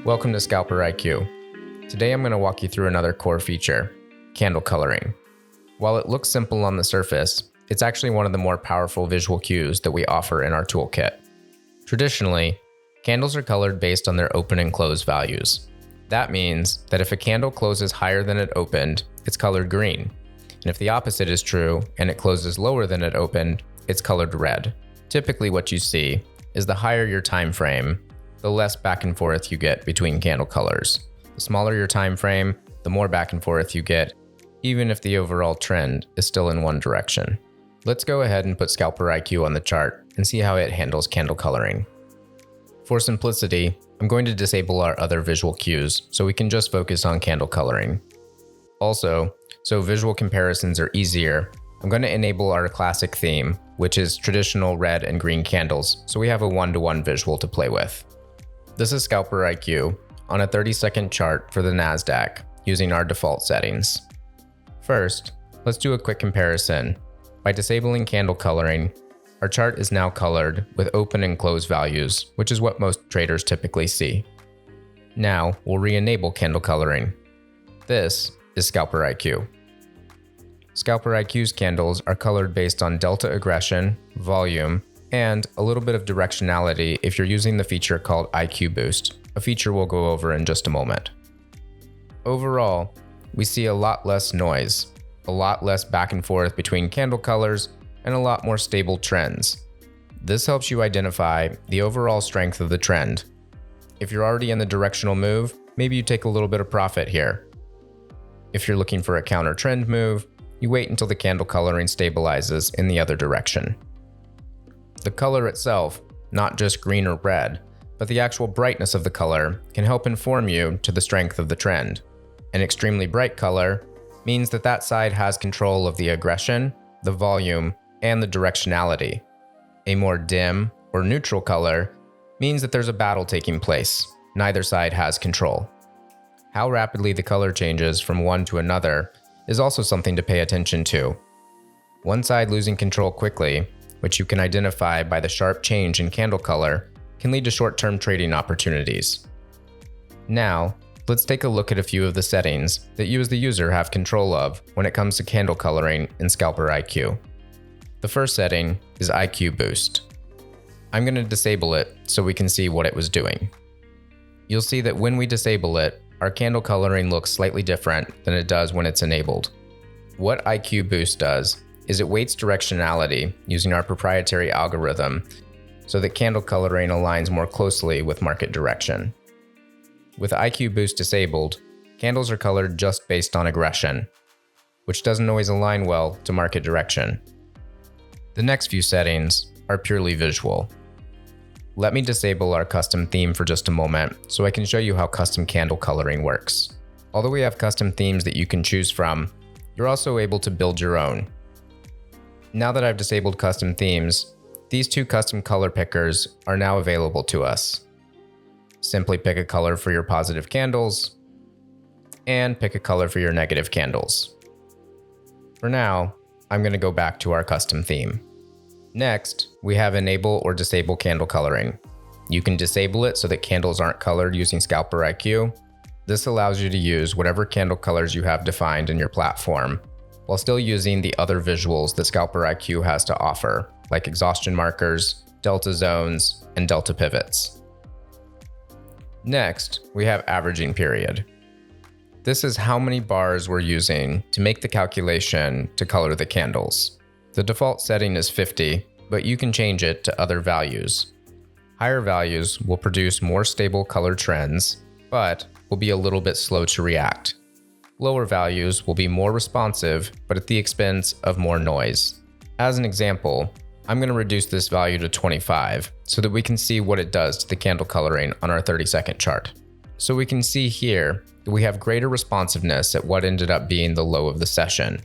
Welcome to ScalperIQ. Today I'm going to walk you through another core feature, candle coloring. While it looks simple on the surface, it's actually one of the more powerful visual cues that we offer in our toolkit. Traditionally, candles are colored based on their open and close values. That means that if a candle closes higher than it opened, it's colored green. And if the opposite is true and it closes lower than it opened, it's colored red. Typically what you see is the higher your time frame, the less back and forth you get between candle colors. The smaller your time frame, the more back and forth you get, even if the overall trend is still in one direction. Let's go ahead and put ScalperIQ on the chart and see how it handles candle coloring. For simplicity, I'm going to disable our other visual cues so we can just focus on candle coloring. Also, so visual comparisons are easier, I'm going to enable our classic theme, which is traditional red and green candles, so we have a one-to-one visual to play with. This is ScalperIQ on a 30-second chart for the NASDAQ using our default settings. First, let's do a quick comparison. By disabling candle coloring, our chart is now colored with open and close values, which is what most traders typically see. Now, we'll re-enable candle coloring. This is ScalperIQ. ScalperIQ's candles are colored based on delta aggression, volume, and a little bit of directionality if you're using the feature called IQ Boost, a feature we'll go over in just a moment. Overall, we see a lot less noise, a lot less back and forth between candle colors, and a lot more stable trends. This helps you identify the overall strength of the trend. If you're already in the directional move, maybe you take a little bit of profit here. If you're looking for a counter trend move, you wait until the candle coloring stabilizes in the other direction. The color itself, not just green or red, but the actual brightness of the color can help inform you to the strength of the trend. An extremely bright color means that that side has control of the aggression, the volume, and the directionality. A more dim or neutral color means that there's a battle taking place. Neither side has control. How rapidly the color changes from one to another is also something to pay attention to. One side losing control quickly, which you can identify by the sharp change in candle color, can lead to short-term trading opportunities. Now, let's take a look at a few of the settings that you as the user have control of when it comes to candle coloring in ScalperIQ. The first setting is IQ Boost. I'm going to disable it so we can see what it was doing. You'll see that when we disable it, our candle coloring looks slightly different than it does when it's enabled. What IQ Boost does is it weights directionality using our proprietary algorithm so that candle coloring aligns more closely with market direction. With IQ Boost disabled, candles are colored just based on aggression, which doesn't always align well to market direction. The next few settings are purely visual. Let me disable our custom theme for just a moment so I can show you how custom candle coloring works. Although we have custom themes that you can choose from, you're also able to build your own. Now that I've disabled custom themes, these two custom color pickers are now available to us. Simply pick a color for your positive candles, and pick a color for your negative candles. For now, I'm going to go back to our custom theme. Next, we have enable or disable candle coloring. You can disable it so that candles aren't colored using ScalperIQ. This allows you to use whatever candle colors you have defined in your platform, while still using the other visuals that ScalperIQ has to offer, like exhaustion markers, delta zones, and delta pivots. Next, we have averaging period. This is how many bars we're using to make the calculation to color the candles. The default setting is 50, but you can change it to other values. Higher values will produce more stable color trends, but will be a little bit slow to react. Lower values will be more responsive, but at the expense of more noise. As an example, I'm going to reduce this value to 25 so that we can see what it does to the candle coloring on our 30-second chart. So we can see here that we have greater responsiveness at what ended up being the low of the session.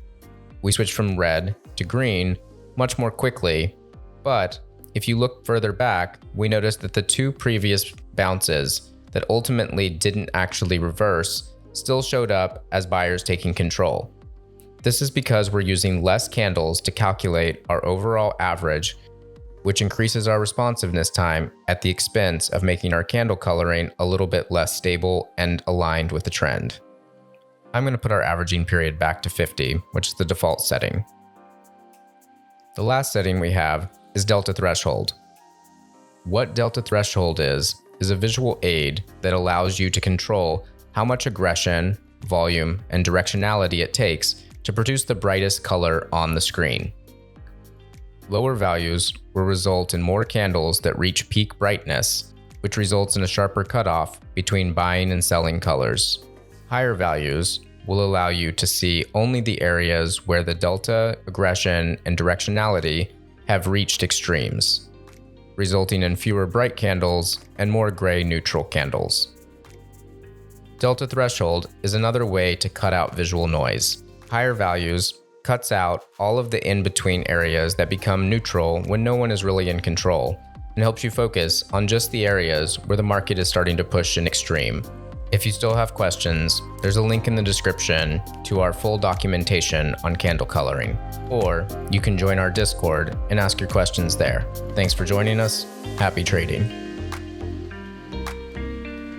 We switched from red to green much more quickly, but if you look further back, we notice that the two previous bounces that ultimately didn't actually reverse still showed up as buyers taking control. This is because we're using less candles to calculate our overall average which increases our responsiveness time at the expense of making our candle coloring a little bit less stable and aligned with the trend. I'm going to put our averaging period back to 50, which is the default setting. The last setting we have is delta threshold. What delta threshold is a visual aid that allows you to control how much aggression, volume, and directionality it takes to produce the brightest color on the screen. Lower values will result in more candles that reach peak brightness, which results in a sharper cutoff between buying and selling colors. Higher values will allow you to see only the areas where the delta, aggression, and directionality have reached extremes, resulting in fewer bright candles and more gray neutral candles. Delta threshold is another way to cut out visual noise. Higher values cuts out all of the in-between areas that become neutral when no one is really in control, and helps you focus on just the areas where the market is starting to push an extreme. If you still have questions, there's a link in the description to our full documentation on candle coloring, or you can join our Discord and ask your questions there. Thanks for joining us. Happy trading.